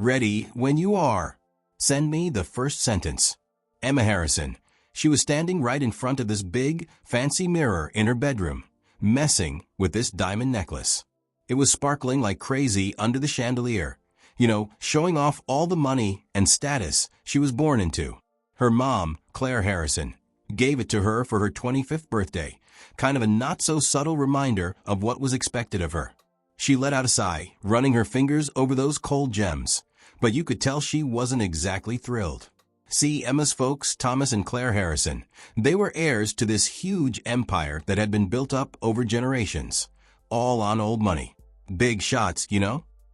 Ready when you are. Send me the first sentence. Emma Harrison. She was standing right in front of this big, fancy mirror in her bedroom, messing with this diamond necklace. It was sparkling like crazy under the chandelier, showing off all the money and status she was born into. Her mom, Claire Harrison, gave it to her for her 25th birthday, kind of a not-so-subtle reminder of what was expected of her. She let out a sigh, running her fingers over those cold gems, but you could tell she wasn't exactly thrilled. See, Emma's folks, Thomas and Claire Harrison, they were heirs to this huge empire that had been built up over generations, all on old money. Big shots,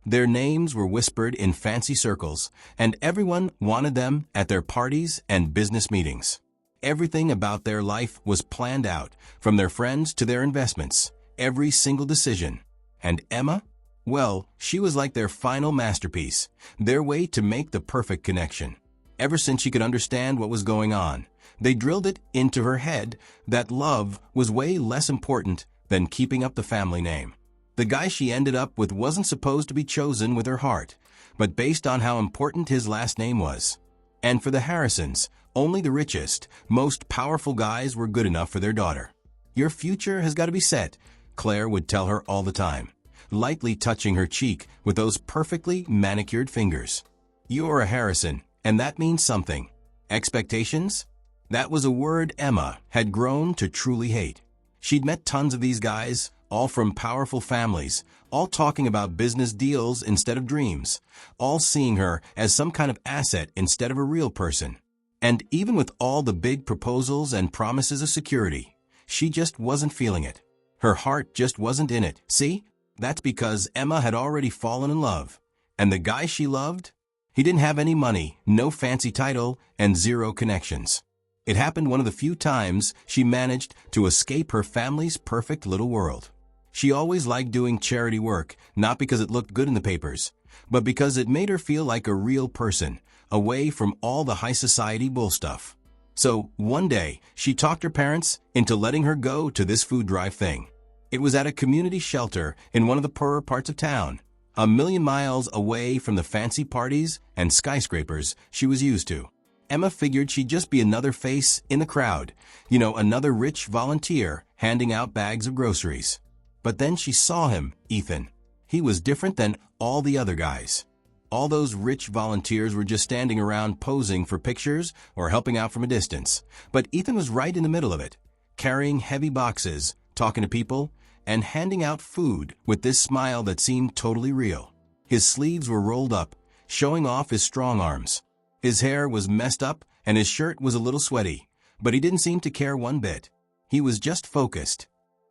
Their names were whispered in fancy circles, and everyone wanted them at their parties and business meetings. Everything about their life was planned out, from their friends to their investments, every single decision. And Emma? Well, she was like their final masterpiece, their way to make the perfect connection. Ever since she could understand what was going on, they drilled it into her head that love was way less important than keeping up the family name. The guy she ended up with wasn't supposed to be chosen with her heart, but based on how important his last name was. And for the Harrisons, only the richest, most powerful guys were good enough for their daughter. Your future has got to be set, Claire would tell her all the time, lightly touching her cheek with those perfectly manicured fingers. You're a Harrison, and that means something. Expectations? That was a word Emma had grown to truly hate. She'd met tons of these guys, all from powerful families, all talking about business deals instead of dreams, all seeing her as some kind of asset instead of a real person. And even with all the big proposals and promises of security, she just wasn't feeling it. Her heart just wasn't in it. See? That's because Emma had already fallen in love. And the guy she loved? He didn't have any money, no fancy title, and zero connections. It happened one of the few times she managed to escape her family's perfect little world. She always liked doing charity work, not because it looked good in the papers, but because it made her feel like a real person, away from all the high society bull stuff. So, one day, she talked her parents into letting her go to this food drive thing. It was at a community shelter in one of the poorer parts of town, a million miles away from the fancy parties and skyscrapers she was used to. Emma figured she'd just be another face in the crowd, another rich volunteer handing out bags of groceries. But then she saw him, Ethan. He was different than all the other guys. All those rich volunteers were just standing around posing for pictures or helping out from a distance. But Ethan was right in the middle of it, carrying heavy boxes, talking to people, and handing out food with this smile that seemed totally real. His sleeves were rolled up, showing off his strong arms. His hair was messed up and his shirt was a little sweaty, but he didn't seem to care one bit. He was just focused.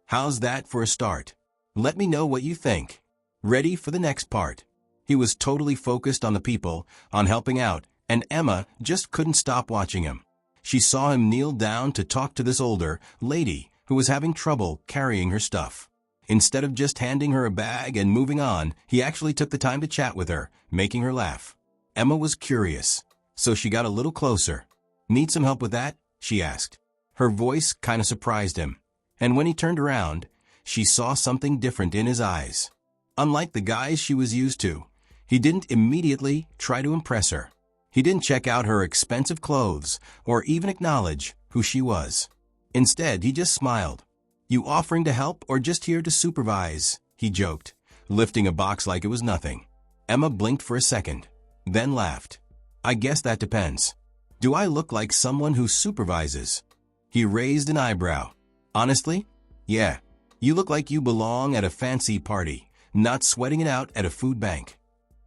How's that for a start? Let me know what you think. Ready for the next part. He was totally focused on the people, on helping out, and Emma just couldn't stop watching him. She saw him kneel down to talk to this older lady who was having trouble carrying her stuff. Instead of just handing her a bag and moving on, he actually took the time to chat with her, making her laugh. Emma was curious, so she got a little closer. Need some help with that? She asked. Her voice kind of surprised him. And when he turned around, she saw something different in his eyes. Unlike the guys she was used to, he didn't immediately try to impress her. He didn't check out her expensive clothes or even acknowledge who she was. Instead, he just smiled. You offering to help or just here to supervise? He joked, lifting a box like it was nothing. Emma blinked for a second, then laughed. I guess that depends. Do I look like someone who supervises? He raised an eyebrow. Honestly? Yeah. You look like you belong at a fancy party, not sweating it out at a food bank.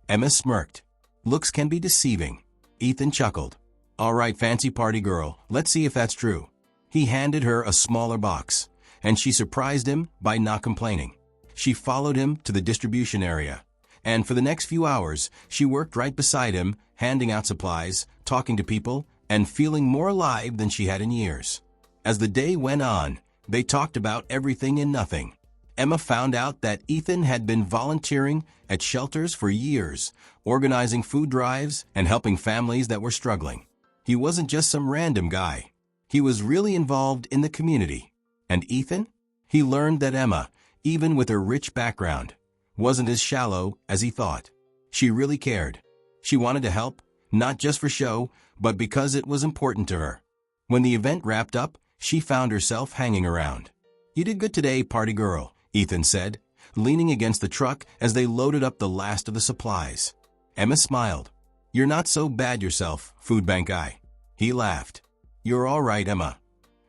Emma smirked. Looks can be deceiving. Ethan chuckled. All right, fancy party girl, let's see if that's true. He handed her a smaller box, and she surprised him by not complaining. She followed him to the distribution area, and for the next few hours, she worked right beside him, handing out supplies, talking to people, and feeling more alive than she had in years. As the day went on, they talked about everything and nothing. Emma found out that Ethan had been volunteering at shelters for years, organizing food drives and helping families that were struggling. He wasn't just some random guy. He was really involved in the community. And Ethan? He learned that Emma, even with her rich background, wasn't as shallow as he thought. She really cared. She wanted to help, not just for show, but because it was important to her. When the event wrapped up, she found herself hanging around. "You did good today, party girl," Ethan said, leaning against the truck as they loaded up the last of the supplies. Emma smiled. "You're not so bad yourself, food bank guy." He laughed. "You're all right, Emma."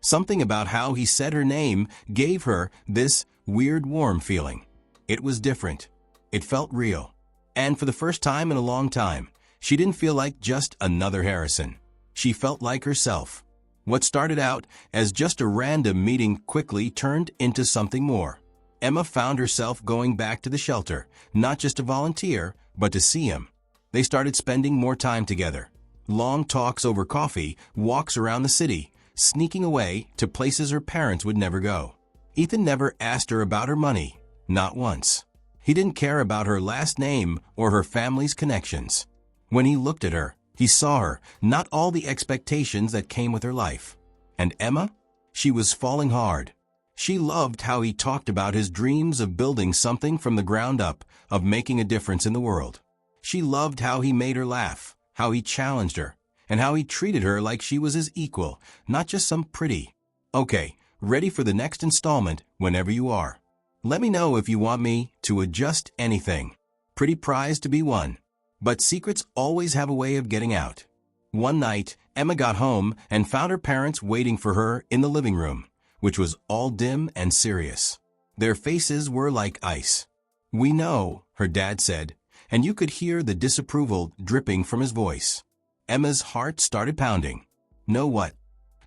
Something about how he said her name gave her this weird warm feeling. It was different. It felt real. And for the first time in a long time, she didn't feel like just another Harrison. She felt like herself. What started out as just a random meeting quickly turned into something more. Emma found herself going back to the shelter, not just to volunteer, but to see him. They started spending more time together. Long talks over coffee, walks around the city, sneaking away to places her parents would never go. Ethan never asked her about her money, not once. He didn't care about her last name or her family's connections. When he looked at her, he saw her, not all the expectations that came with her life. And Emma? She was falling hard. She loved how he talked about his dreams of building something from the ground up, of making a difference in the world. She loved how he made her laugh, how he challenged her, and how he treated her like she was his equal, not just some pretty. "Okay, ready for the next installment whenever you are. Let me know if you want me to adjust anything. Pretty prize to be won. But secrets always have a way of getting out." One night, Emma got home and found her parents waiting for her in the living room, which was all dim and serious. Their faces were like ice. "We know," her dad said, and you could hear the disapproval dripping from his voice. Emma's heart started pounding. "Know what?"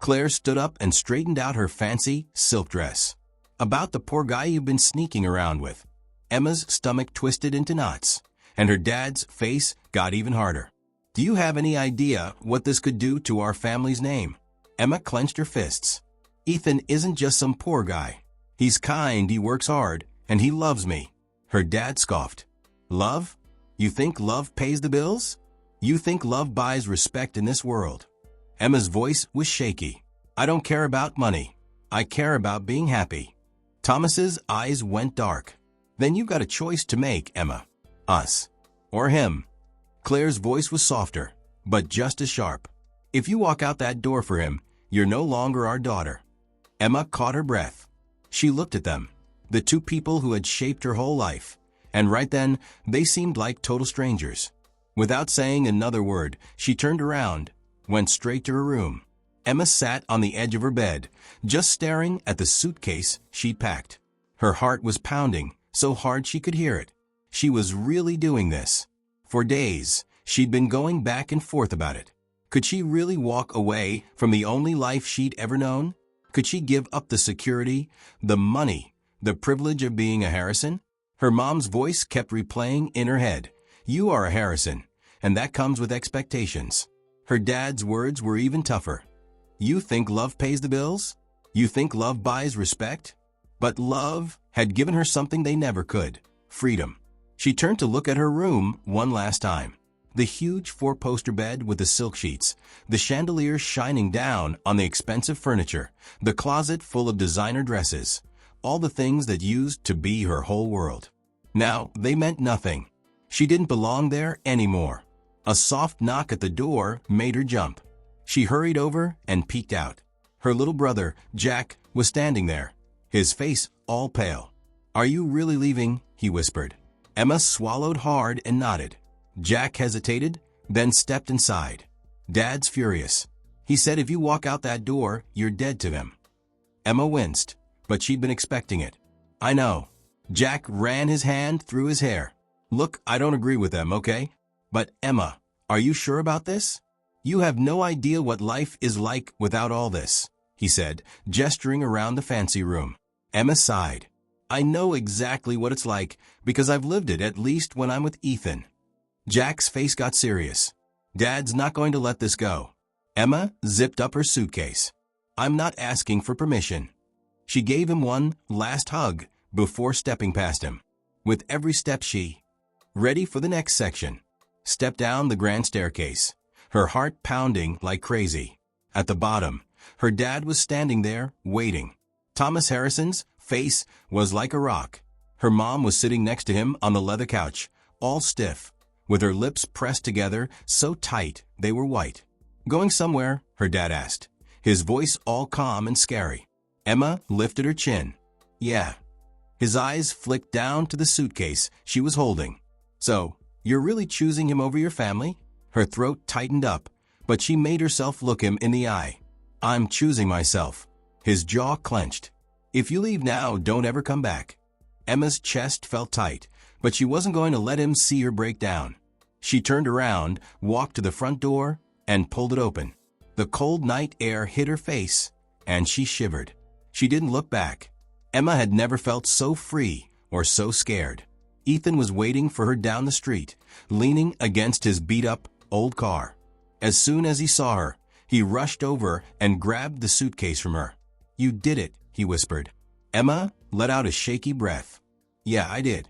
Claire stood up and straightened out her fancy silk dress. "About the poor guy you've been sneaking around with." Emma's stomach twisted into knots, and her dad's face got even harder. "Do you have any idea what this could do to our family's name?" Emma clenched her fists. "Ethan isn't just some poor guy. He's kind, he works hard, and he loves me." Her dad scoffed. "Love? You think love pays the bills? You think love buys respect in this world?" Emma's voice was shaky. "I don't care about money. I care about being happy." Thomas's eyes went dark. "Then you've got a choice to make, Emma. Us. Or him." Claire's voice was softer, but just as sharp. "If you walk out that door for him, you're no longer our daughter." Emma caught her breath. She looked at them, the two people who had shaped her whole life, and right then, they seemed like total strangers. Without saying another word, she turned around, went straight to her room. Emma sat on the edge of her bed, just staring at the suitcase she'd packed. Her heart was pounding, so hard she could hear it. She was really doing this. For days, she'd been going back and forth about it. Could she really walk away from the only life she'd ever known? Could she give up the security, the money, the privilege of being a Harrison? Her mom's voice kept replaying in her head. "You are a Harrison, and that comes with expectations." Her dad's words were even tougher. "You think love pays the bills? You think love buys respect?" But love had given her something they never could: freedom. She turned to look at her room one last time. The huge four-poster bed with the silk sheets, the chandelier shining down on the expensive furniture, the closet full of designer dresses, all the things that used to be her whole world. Now they meant nothing. She didn't belong there anymore. A soft knock at the door made her jump. She hurried over and peeked out. Her little brother, Jack, was standing there, his face all pale. "Are you really leaving?" he whispered. Emma swallowed hard and nodded. Jack hesitated, then stepped inside. "Dad's furious. He said if you walk out that door, you're dead to him." Emma winced, but she'd been expecting it. "I know." Jack ran his hand through his hair. "Look, I don't agree with them, okay? But Emma, are you sure about this? You have no idea what life is like without all this," he said, gesturing around the fancy room. Emma sighed. "I know exactly what it's like because I've lived it, at least when I'm with Ethan." Jack's face got serious. "Dad's not going to let this go." Emma zipped up her suitcase. "I'm not asking for permission." She gave him one last hug before stepping past him. With every step she, ready for the next section, stepped down the grand staircase, her heart pounding like crazy. At the bottom, her dad was standing there, waiting. Thomas Harrison's face was like a rock. Her mom was sitting next to him on the leather couch, all stiff, with her lips pressed together so tight they were white. "Going somewhere?" her dad asked, his voice all calm and scary. Emma lifted her chin. "Yeah." His eyes flicked down to the suitcase she was holding. "So, you're really choosing him over your family?" Her throat tightened up, but she made herself look him in the eye. "I'm choosing myself." His jaw clenched. "If you leave now, don't ever come back." Emma's chest felt tight, but she wasn't going to let him see her break down. She turned around, walked to the front door, and pulled it open. The cold night air hit her face, and she shivered. She didn't look back. Emma had never felt so free or so scared. Ethan was waiting for her down the street, leaning against his beat-up old car. As soon as he saw her, he rushed over and grabbed the suitcase from her. "You did it," he whispered. Emma let out a shaky breath. "Yeah, I did."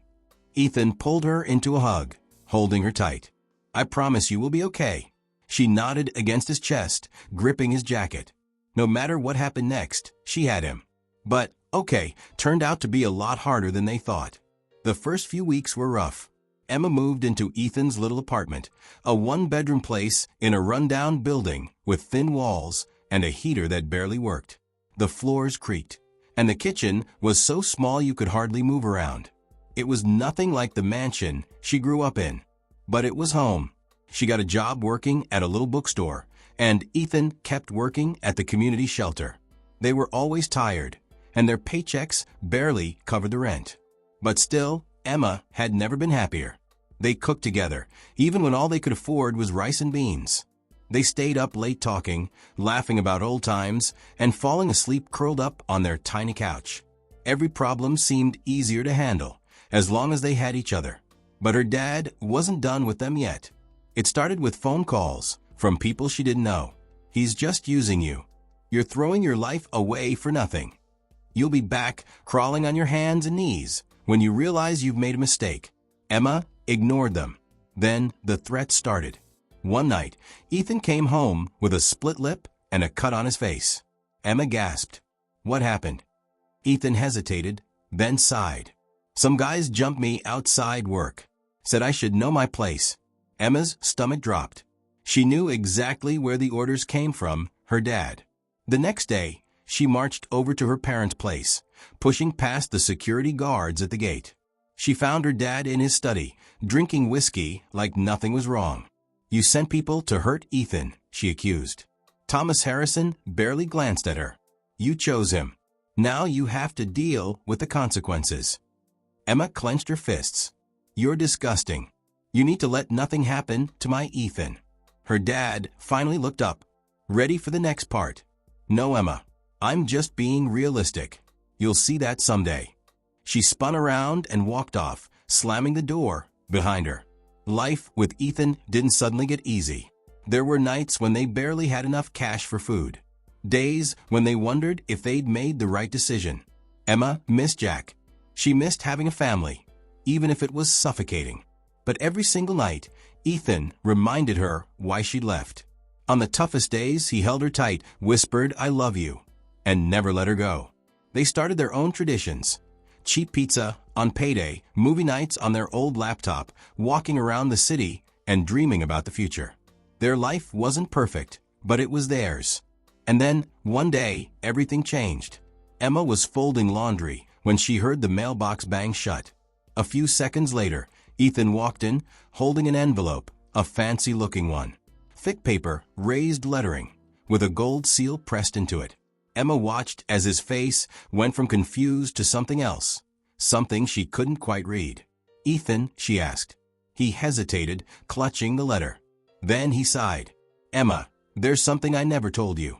Ethan pulled her into a hug, holding her tight. "I promise you will be okay." She nodded against his chest, gripping his jacket. No matter what happened next, she had him. But, okay, turned out to be a lot harder than they thought. The first few weeks were rough. Emma moved into Ethan's little apartment, a one-bedroom place in a rundown building with thin walls and a heater that barely worked. The floors creaked, and the kitchen was so small you could hardly move around. It was nothing like the mansion she grew up in, but it was home. She got a job working at a little bookstore, and Ethan kept working at the community shelter. They were always tired, and their paychecks barely covered the rent. But still, Emma had never been happier. They cooked together, even when all they could afford was rice and beans. They stayed up late talking, laughing about old times, and falling asleep curled up on their tiny couch. Every problem seemed easier to handle, as long as they had each other. But her dad wasn't done with them yet. It started with phone calls from people she didn't know. "He's just using you. You're throwing your life away for nothing. You'll be back crawling on your hands and knees when you realize you've made a mistake." Emma ignored them. Then the threats started. One night, Ethan came home with a split lip and a cut on his face. Emma gasped. "What happened?" Ethan hesitated, then sighed. "Some guys jumped me outside work. Said I should know my place." Emma's stomach dropped. She knew exactly where the orders came from, her dad. The next day, she marched over to her parents' place, pushing past the security guards at the gate. She found her dad in his study, drinking whiskey like nothing was wrong. "You sent people to hurt Ethan," she accused. Thomas Harrison barely glanced at her. "You chose him. Now you have to deal with the consequences." Emma clenched her fists. "You're disgusting. You need to let nothing happen to my Ethan." Her dad finally looked up, ready for the next part. "No, Emma. I'm just being realistic. You'll see that someday." She spun around and walked off, slamming the door behind her. Life with Ethan didn't suddenly get easy. There were nights when they barely had enough cash for food. Days when they wondered if they'd made the right decision. Emma missed Jack. She missed having a family, even if it was suffocating. But every single night, Ethan reminded her why she'd left. On the toughest days, he held her tight, whispered, "I love you," and never let her go. They started their own traditions. Cheap pizza on payday, movie nights on their old laptop, walking around the city, and dreaming about the future. Their life wasn't perfect, but it was theirs. And then, one day, everything changed. Emma was folding laundry when she heard the mailbox bang shut. A few seconds later, Ethan walked in, holding an envelope, a fancy-looking one. Thick paper, raised lettering, with a gold seal pressed into it. Emma watched as his face went from confused to something else, something she couldn't quite read. "Ethan," she asked. He hesitated, clutching the letter. Then he sighed. "Emma, there's something I never told you."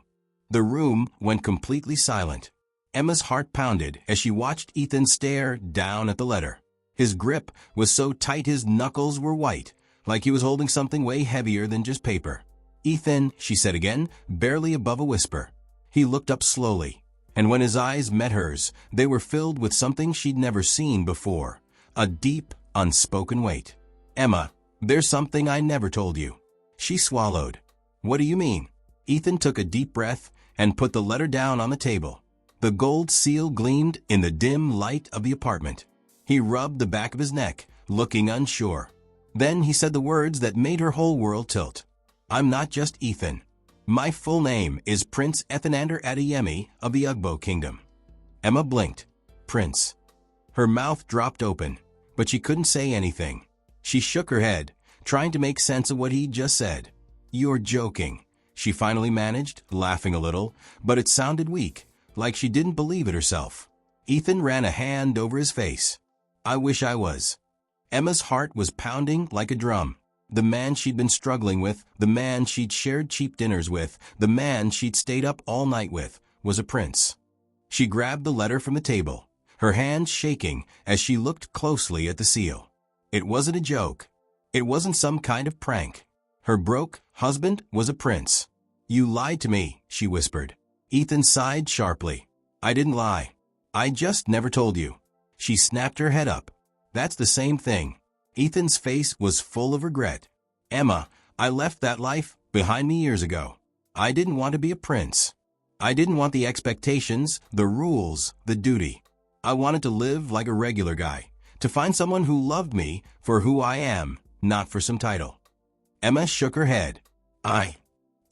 The room went completely silent. Emma's heart pounded as she watched Ethan stare down at the letter. His grip was so tight his knuckles were white, like he was holding something way heavier than just paper. "Ethan," she said again, barely above a whisper. He looked up slowly, and when his eyes met hers, they were filled with something she'd never seen before, a deep, unspoken weight. "Emma, there's something I never told you." She swallowed. "What do you mean?" Ethan took a deep breath and put the letter down on the table. The gold seal gleamed in the dim light of the apartment. He rubbed the back of his neck, looking unsure. Then he said the words that made her whole world tilt. "I'm not just Ethan. My full name is Prince Ethanander Adeyemi of the Ugbo Kingdom." Emma blinked. Prince. Her mouth dropped open, but she couldn't say anything. She shook her head, trying to make sense of what he'd just said. "You're joking," she finally managed, laughing a little, but it sounded weak, like she didn't believe it herself. Ethan ran a hand over his face. "I wish I was." Emma's heart was pounding like a drum. The man she'd been struggling with, the man she'd shared cheap dinners with, the man she'd stayed up all night with, was a prince. She grabbed the letter from the table, her hands shaking as she looked closely at the seal. It wasn't a joke. It wasn't some kind of prank. Her broke husband was a prince. "You lied to me," she whispered. Ethan sighed sharply. "I didn't lie. I just never told you." She snapped her head up. "That's the same thing." Ethan's face was full of regret. "Emma, I left that life behind me years ago. I didn't want to be a prince. I didn't want the expectations, the rules, the duty. I wanted to live like a regular guy, to find someone who loved me for who I am, not for some title." Emma shook her head.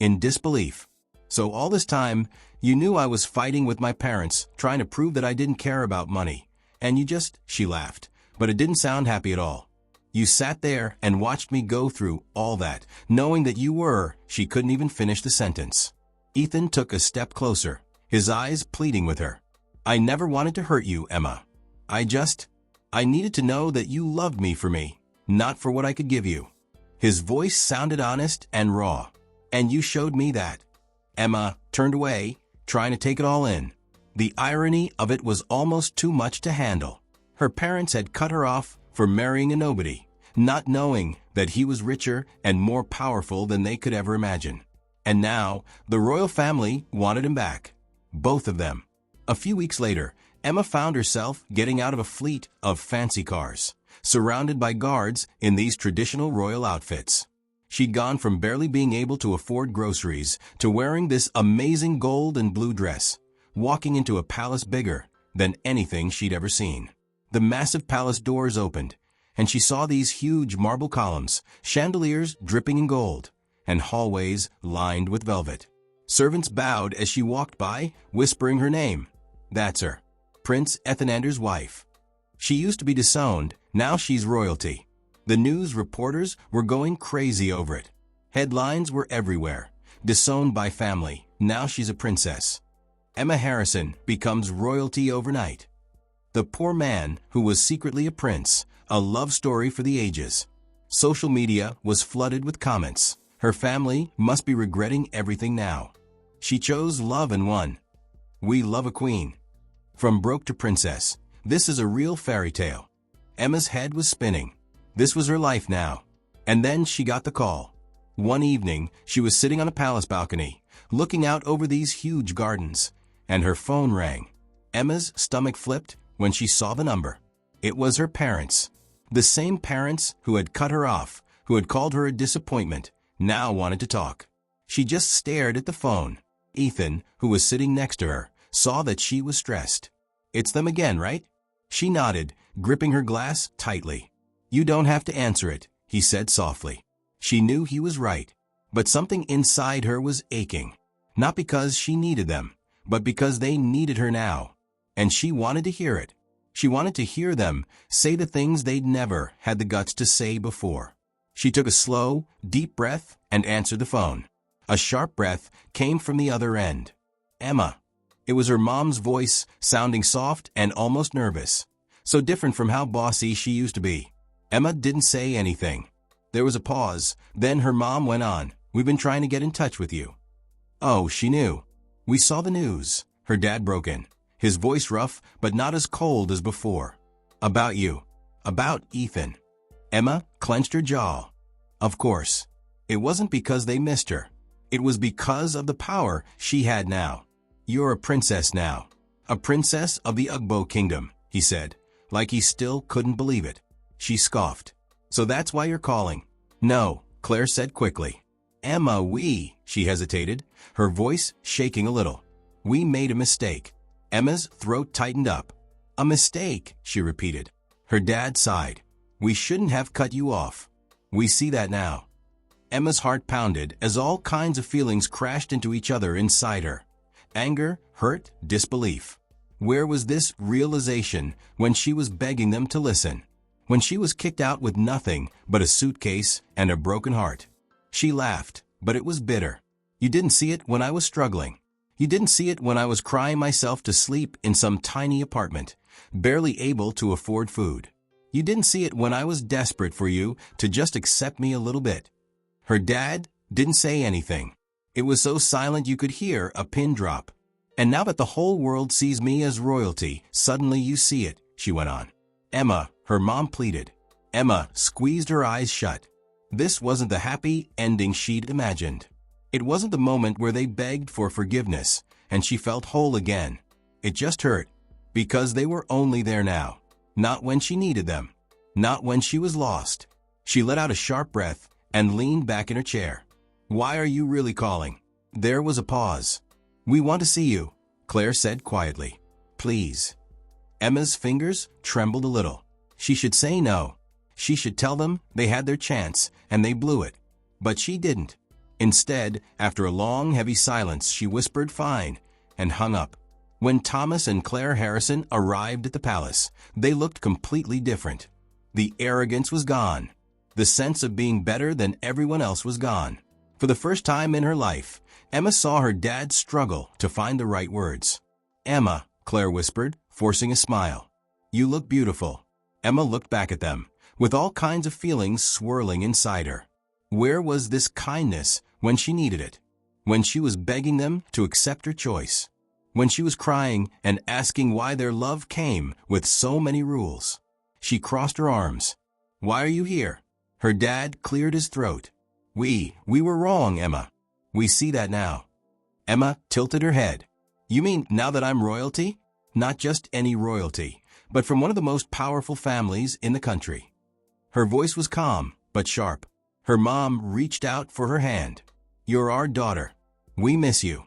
In disbelief. "So all this time, you knew I was fighting with my parents, trying to prove that I didn't care about money. And you just," she laughed, but it didn't sound happy at all. "You sat there and watched me go through all that, knowing that you were," she couldn't even finish the sentence. Ethan took a step closer, his eyes pleading with her. "I never wanted to hurt you, Emma. I needed to know that you loved me for me, not for what I could give you." His voice sounded honest and raw. "And you showed me that." Emma turned away, trying to take it all in. The irony of it was almost too much to handle. Her parents had cut her off for marrying a nobody, not knowing that he was richer and more powerful than they could ever imagine. And now, the royal family wanted him back. Both of them. A few weeks later, Emma found herself getting out of a fleet of fancy cars, surrounded by guards in these traditional royal outfits. She'd gone from barely being able to afford groceries to wearing this amazing gold and blue dress, walking into a palace bigger than anything she'd ever seen. The massive palace doors opened, and she saw these huge marble columns, chandeliers dripping in gold, and hallways lined with velvet. Servants bowed as she walked by, whispering her name. "That's her. Prince Ethanander's wife. She used to be disowned, now she's royalty." The news reporters were going crazy over it. Headlines were everywhere. "Disowned by family, now she's a princess. Emma Harrison becomes royalty overnight." The poor man who was secretly a prince, a love story for the ages. Social media was flooded with comments. Her family must be regretting everything now. She chose love and won. "We love a queen." From broke to princess, this is a real fairy tale. Emma's head was spinning. This was her life now. And then she got the call. One evening, she was sitting on a palace balcony, looking out over these huge gardens, and her phone rang. Emma's stomach flipped when she saw the number. It was her parents. The same parents who had cut her off, who had called her a disappointment, now wanted to talk. She just stared at the phone. Ethan, who was sitting next to her, saw that she was stressed. "It's them again, right?" She nodded, gripping her glass tightly. "You don't have to answer it," he said softly. She knew he was right, but something inside her was aching. Not because she needed them, but because they needed her now. And she wanted to hear it. She wanted to hear them say the things they'd never had the guts to say before. She took a slow, deep breath and answered the phone. A sharp breath came from the other end. "Emma." It was her mom's voice, sounding soft and almost nervous. So different from how bossy she used to be. Emma didn't say anything. There was a pause, then her mom went on. "We've been trying to get in touch with you." Oh, she knew. "We saw the news," her dad broke in, his voice rough but not as cold as before. "About you. About Ethan." Emma clenched her jaw. Of course. It wasn't because they missed her. It was because of the power she had now. "You're a princess now. A princess of the Ugbo Kingdom," he said, like he still couldn't believe it. She scoffed. "So that's why you're calling?" "No," Claire said quickly. "Emma, she hesitated, her voice shaking a little. "We made a mistake." Emma's throat tightened up. "A mistake," she repeated. Her dad sighed. "We shouldn't have cut you off." We see that now. Emma's heart pounded as all kinds of feelings crashed into each other inside her. Anger, hurt, disbelief. Where was this realization when she was begging them to listen? When she was kicked out with nothing but a suitcase and a broken heart? She laughed, but it was bitter. You didn't see it when I was struggling. You didn't see it when I was crying myself to sleep in some tiny apartment, barely able to afford food. You didn't see it when I was desperate for you to just accept me a little bit. Her dad didn't say anything. It was so silent you could hear a pin drop. And now that the whole world sees me as royalty, suddenly you see it, she went on. Emma, her mom pleaded. Emma squeezed her eyes shut. This wasn't the happy ending she'd imagined. It wasn't the moment where they begged for forgiveness, and she felt whole again. It just hurt, because they were only there now. Not when she needed them. Not when she was lost. She let out a sharp breath and leaned back in her chair. Why are you really calling? There was a pause. We want to see you, Claire said quietly. Please. Emma's fingers trembled a little. She should say no. She should tell them they had their chance and they blew it. But she didn't. Instead, after a long, heavy silence, she whispered fine and hung up. When Thomas and Claire Harrison arrived at the palace, they looked completely different. The arrogance was gone. The sense of being better than everyone else was gone. For the first time in her life, Emma saw her dad struggle to find the right words. Emma, Claire whispered, forcing a smile. You look beautiful. Emma looked back at them, with all kinds of feelings swirling inside her. Where was this kindness when she needed it? When she was begging them to accept her choice? When she was crying and asking why their love came with so many rules? She crossed her arms. Why are you here? Her dad cleared his throat. We were wrong, Emma. We see that now. Emma tilted her head. You mean now that I'm royalty? Not just any royalty, but from one of the most powerful families in the country. Her voice was calm, but sharp. Her mom reached out for her hand. You're our daughter. We miss you.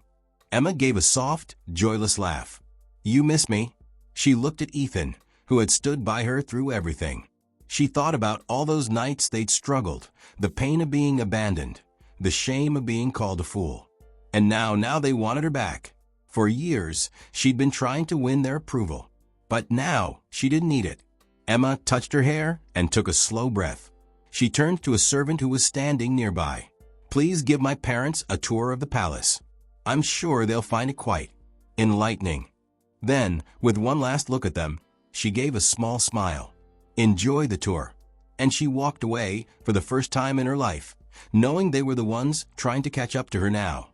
Emma gave a soft, joyless laugh. You miss me? She looked at Ethan, who had stood by her through everything. She thought about all those nights they'd struggled, the pain of being abandoned, the shame of being called a fool. And now they wanted her back. For years, she'd been trying to win their approval. But now, she didn't need it. Emma touched her hair and took a slow breath. She turned to a servant who was standing nearby. Please give my parents a tour of the palace. I'm sure they'll find it quite enlightening. Then, with one last look at them, she gave a small smile. Enjoy the tour. And she walked away for the first time in her life, knowing they were the ones trying to catch up to her now.